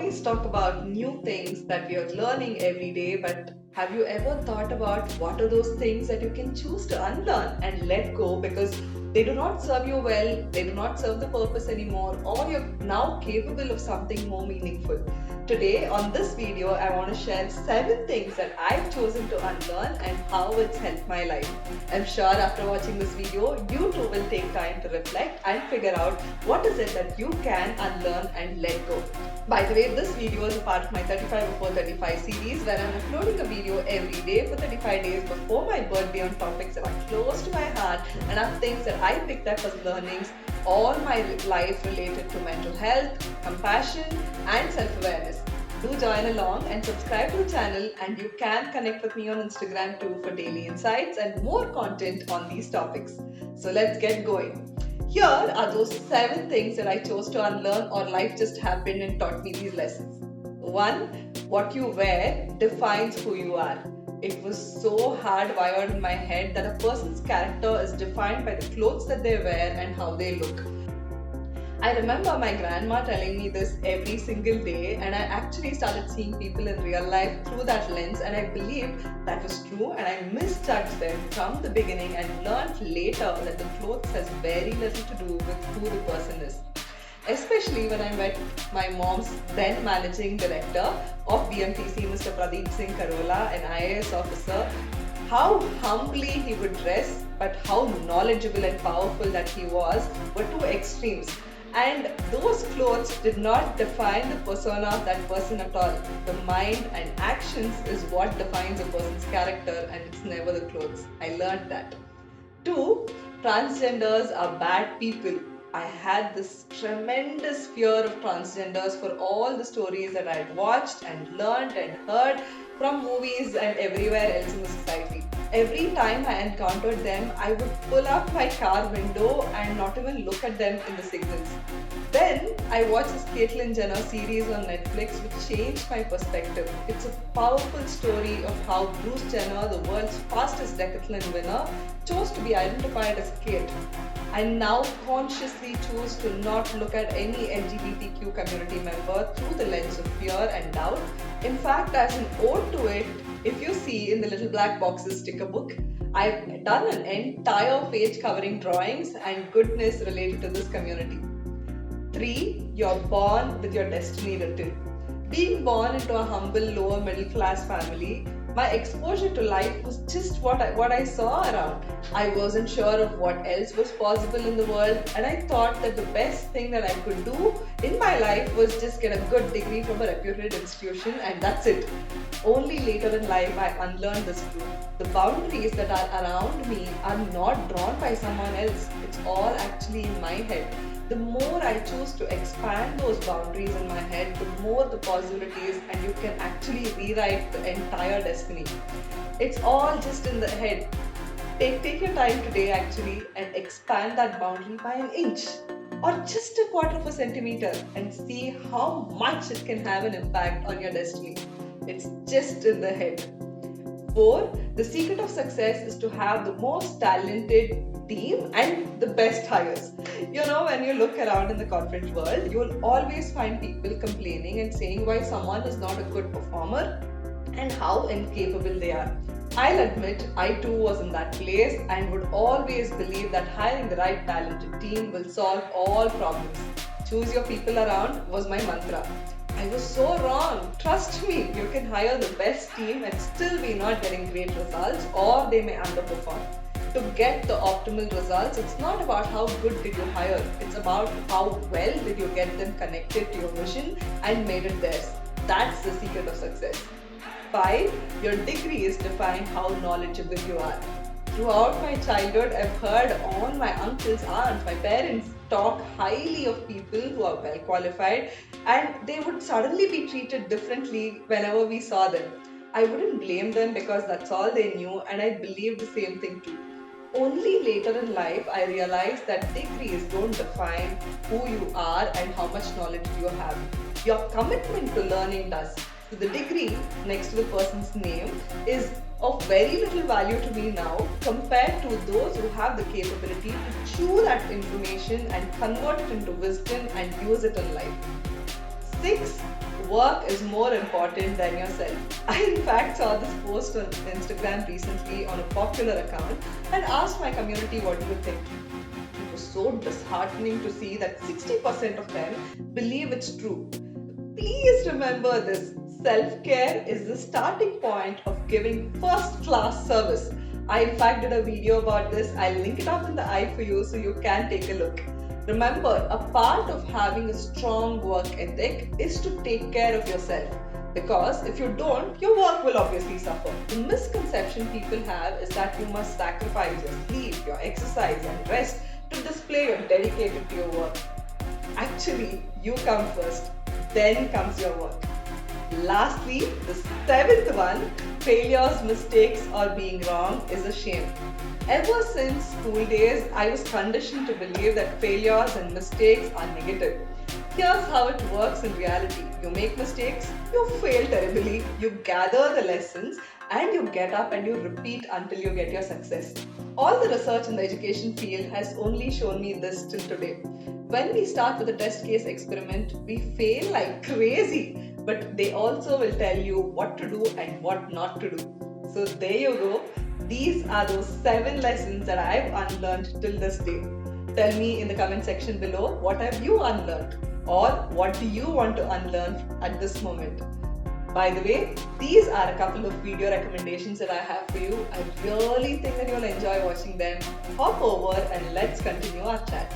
always talk about new things that we are learning every day, but have you ever thought about what are those things that you can choose to unlearn and let go because they do not serve you well, they do not serve the purpose anymore, or you're now capable of something more meaningful? Today, on this video, I want to share 7 things that I've chosen to unlearn and how it's helped my life. I'm sure after watching this video, you too will take time to reflect and figure out what is it that you can unlearn and let go. By the way, this video is a part of my 35 before 35 series where I'm uploading a video every day for 35 days before my birthday on topics that are close to my heart and are things that I picked up as learnings all my life related to mental health, compassion and self-awareness. Do join along and subscribe to the channel, and you can connect with me on Instagram too for daily insights and more content on these topics. So let's get going. Here are those 7 things that I chose to unlearn or life just happened and taught me these lessons. 1. What you wear defines who you are. It was so hardwired in my head that a person's character is defined by the clothes that they wear and how they look. I remember my grandma telling me this every single day, and I actually started seeing people in real life through that lens, and I believed that was true, and I misjudged them from the beginning and learned later that the clothes has very little to do with who the person is. Especially when I met my mom's then managing director of BMTC, Mr. Pradeep Singh Karola, an IAS officer, how humbly he would dress, but how knowledgeable and powerful that he was were two extremes. And those clothes did not define the persona of that person at all. The mind and actions is what defines a person's character, and it's never the clothes. I learned that. 2. Transgenders are bad people. I had this tremendous fear of transgenders for all the stories that I had watched and learned and heard from movies and everywhere else in the society. Every time I encountered them, I would pull up my car window and not even look at them in the signals. Then I watched this Caitlyn Jenner series on Netflix which changed my perspective. It's a powerful story of how Bruce Jenner, the world's fastest decathlon winner, chose to be identified as Kate. I now consciously choose to not look at any LGBTQ community member through the lens of fear and doubt. In fact, as an ode to it, if you see in the little black boxes sticker book, I've done an entire page covering drawings and goodness related to this community. 3. You're born with your destiny written. Being born into a humble lower middle class family, my exposure to life was just what I saw around. I wasn't sure of what else was possible in the world, and I thought that the best thing that I could do in my life was just get a good degree from a reputed institution, and that's it. Only later in life I unlearned this truth. The boundaries that are around me are not drawn by someone else. It's all actually in my head. The more I choose to expand those boundaries in my head, the more the possibilities, and you can actually rewrite the entire destiny. It's all just in the head. Take your time today actually and expand that boundary by an inch or just a quarter of a centimeter and see how much it can have an impact on your destiny. It's just in the head. 4. The secret of success is to have the most talented team and the best hires. You know, when you look around in the corporate world, you will always find people complaining and saying why someone is not a good performer and how incapable they are. I'll admit, I too was in that place and would always believe that hiring the right talented team will solve all problems. Choose your people around was my mantra. I was so wrong. Trust me, you can hire the best team and still be not getting great results, or they may underperform. To get the optimal results, it's not about how good did you hire, it's about how well did you get them connected to your vision and made it theirs. That's the secret of success. 5. Your degrees define how knowledgeable you are. Throughout my childhood, I've heard all my uncles, aunts, my parents talk highly of people who are well qualified, and they would suddenly be treated differently whenever we saw them. I wouldn't blame them because that's all they knew, and I believed the same thing too. Only later in life I realized that degrees don't define who you are and how much knowledge you have. Your commitment to learning does. So the degree next to the person's name is of very little value to me now compared to those who have the capability to chew that information and convert it into wisdom and use it in life. 6. Work is more important than yourself. I in fact saw this post on Instagram recently on a popular account and asked my community, what do you think? It was so disheartening to see that 60% of them believe it's true. Please remember this. Self-care is the starting point of giving first-class service. I in fact did a video about this. I'll link it up in the eye for you so you can take a look. Remember, a part of having a strong work ethic is to take care of yourself. Because if you don't, your work will obviously suffer. The misconception people have is that you must sacrifice your sleep, your exercise, and rest to display you're dedicated to your work. Actually, you come first, then comes your work. Lastly, the 7th one, failures, mistakes, or being wrong is a shame. Ever since school days, I was conditioned to believe that failures and mistakes are negative. Here's how it works in reality. You make mistakes, you fail terribly, you gather the lessons, and you get up and you repeat until you get your success. All the research in the education field has only shown me this till today. When we start with a test case experiment, we fail like crazy, but they also will tell you what to do and what not to do. So there you go. These are those 7 lessons that I've unlearned till this day. Tell me in the comment section below, what have you unlearned? Or what do you want to unlearn at this moment? By the way, these are a couple of video recommendations that I have for you. I really think that you'll enjoy watching them. Hop over and let's continue our chat.